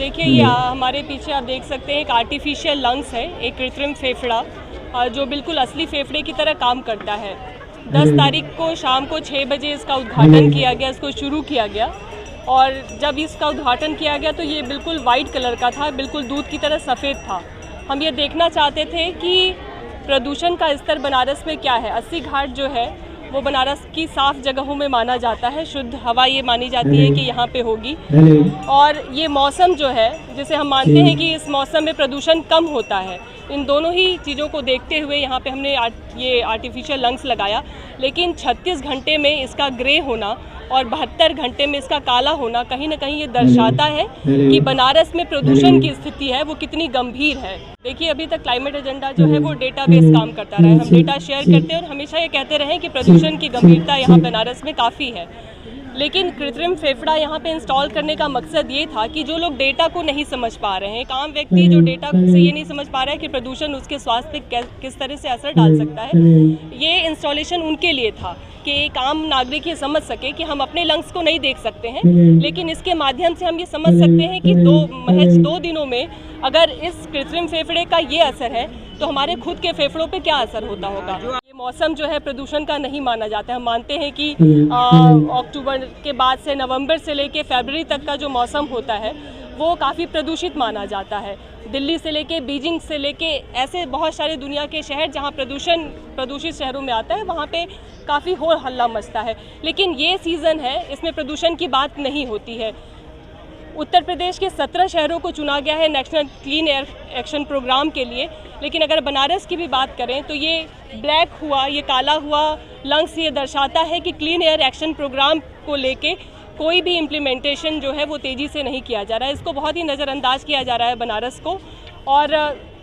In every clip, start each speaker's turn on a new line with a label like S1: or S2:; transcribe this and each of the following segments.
S1: देखिए ये हमारे पीछे आप देख सकते हैं एक आर्टिफिशियल लंग्स है, एक कृत्रिम फेफड़ा जो बिल्कुल असली फेफड़े की तरह काम करता है। 10 तारीख को शाम को 6 बजे इसका उद्घाटन किया गया, इसको शुरू किया गया। और जब इसका उद्घाटन किया गया तो ये बिल्कुल वाइट कलर का था, बिल्कुल दूध की तरह सफ़ेद था। हम ये देखना चाहते थे कि प्रदूषण का स्तर बनारस में क्या है। 80 घाट जो है वो बनारस की साफ़ जगहों में माना जाता है, शुद्ध हवा ये मानी जाती है कि यहाँ पे होगी। और ये मौसम जो है, जिसे हम मानते हैं कि इस मौसम में प्रदूषण कम होता है, इन दोनों ही चीज़ों को देखते हुए यहाँ पे हमने ये आर्टिफिशियल लंग्स लगाया। लेकिन 36 घंटे में इसका ग्रे होना और 72 घंटे में इसका काला होना कहीं ना कहीं ये दर्शाता है कि बनारस में प्रदूषण की स्थिति है वो कितनी गंभीर है। देखिए अभी तक क्लाइमेट एजेंडा जो है वो डेटाबेस काम करता रहा है, हम डेटा शेयर करते हैं और हमेशा ये कहते रहे कि प्रदूषण की गंभीरता यहाँ बनारस में काफ़ी है। लेकिन कृत्रिम फेफड़ा यहाँ पे इंस्टॉल करने का मकसद ये था कि जो लोग डेटा को नहीं समझ पा रहे हैं, एक आम व्यक्ति जो डेटा से ये नहीं समझ पा रहा है कि प्रदूषण उसके स्वास्थ्य पे किस तरह से असर डाल सकता है, ये इंस्टॉलेशन उनके लिए था कि एक आम नागरिक ये समझ सके कि हम अपने लंग्स को नहीं देख सकते हैं, लेकिन इसके माध्यम से हम ये समझ सकते हैं कि महज 2 दिनों में अगर इस कृत्रिम फेफड़े का ये असर है तो हमारे खुद के फेफड़ों पे क्या असर होता होगा। ये मौसम जो है प्रदूषण का नहीं माना जाता है। हम मानते हैं कि अक्टूबर के बाद से नवंबर से लेके फरवरी तक का जो मौसम होता है वो काफ़ी प्रदूषित माना जाता है। दिल्ली से लेके बीजिंग से लेके ऐसे बहुत सारे दुनिया के शहर जहाँ प्रदूषित शहरों में आता है वहाँ पे काफ़ी हो हल्ला मचता है। लेकिन ये सीज़न है, इसमें प्रदूषण की बात नहीं होती है। उत्तर प्रदेश के 17 शहरों को चुना गया है national clean air action programme के लिए, लेकिन अगर बनारस की भी बात करें तो ये ब्लैक हुआ, ये काला हुआ लंग्स ये दर्शाता है कि क्लीन एयर एक्शन प्रोग्राम को लेके कोई भी इम्प्लीमेंटेशन जो है वो तेज़ी से नहीं किया जा रहा है। इसको बहुत ही नज़रअंदाज किया जा रहा है बनारस को। और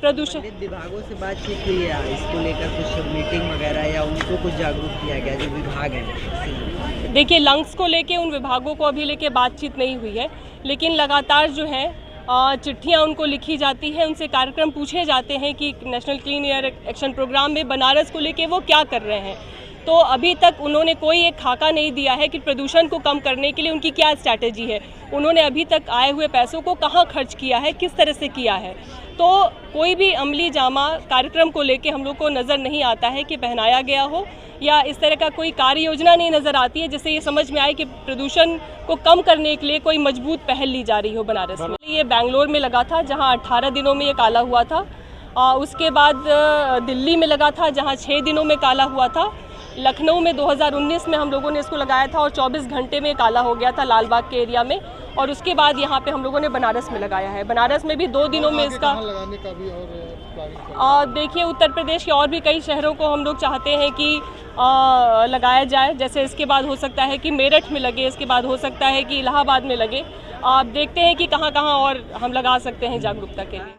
S1: प्रदूषण
S2: विभागों से बातचीत हुई है इसको लेकर, कुछ मीटिंग वगैरह या उनको कुछ जागरूक किया गया जो विभाग हैं?
S1: देखिए लंग्स को लेके उन विभागों को अभी लेके बातचीत नहीं हुई है, लेकिन लगातार जो है चिट्ठियाँ उनको लिखी जाती हैं, उनसे कार्यक्रम पूछे जाते हैं कि national clean air action programme में बनारस को लेके वो क्या कर रहे हैं। तो अभी तक उन्होंने कोई एक खाका नहीं दिया है कि प्रदूषण को कम करने के लिए उनकी क्या स्ट्रैटेजी है। उन्होंने अभी तक आए हुए पैसों को कहाँ खर्च किया है, किस तरह से किया है। तो कोई भी अमली जामा कार्यक्रम को लेके हम लोग को नज़र नहीं आता है कि पहनाया गया हो, या इस तरह का कोई कार्य योजना नहीं नज़र आती है जिससे ये समझ में आए कि प्रदूषण को कम करने के लिए कोई मजबूत पहल ली जा रही हो बनारस में। ये बेंगलोर में लगा था जहाँ 18 दिनों में ये काला हुआ था। उसके बाद दिल्ली में लगा था जहाँ 6 दिनों में काला हुआ था। लखनऊ में 2019 में हम लोगों ने इसको लगाया था और 24 घंटे में काला हो गया था लालबाग के एरिया में। और उसके बाद यहाँ पे हम लोगों ने बनारस में लगाया है। बनारस में भी 2 दिनों में इसका
S3: लगाने का भी और
S1: देखिए उत्तर प्रदेश के और भी कई शहरों को हम लोग चाहते हैं कि लगाया जाए। जैसे इसके बाद हो सकता है कि मेरठ में लगे, इसके बाद हो सकता है कि इलाहाबाद में लगे। आप देखते हैं कि कहाँ कहाँ और हम लगा सकते हैं जागरूकता के लिए।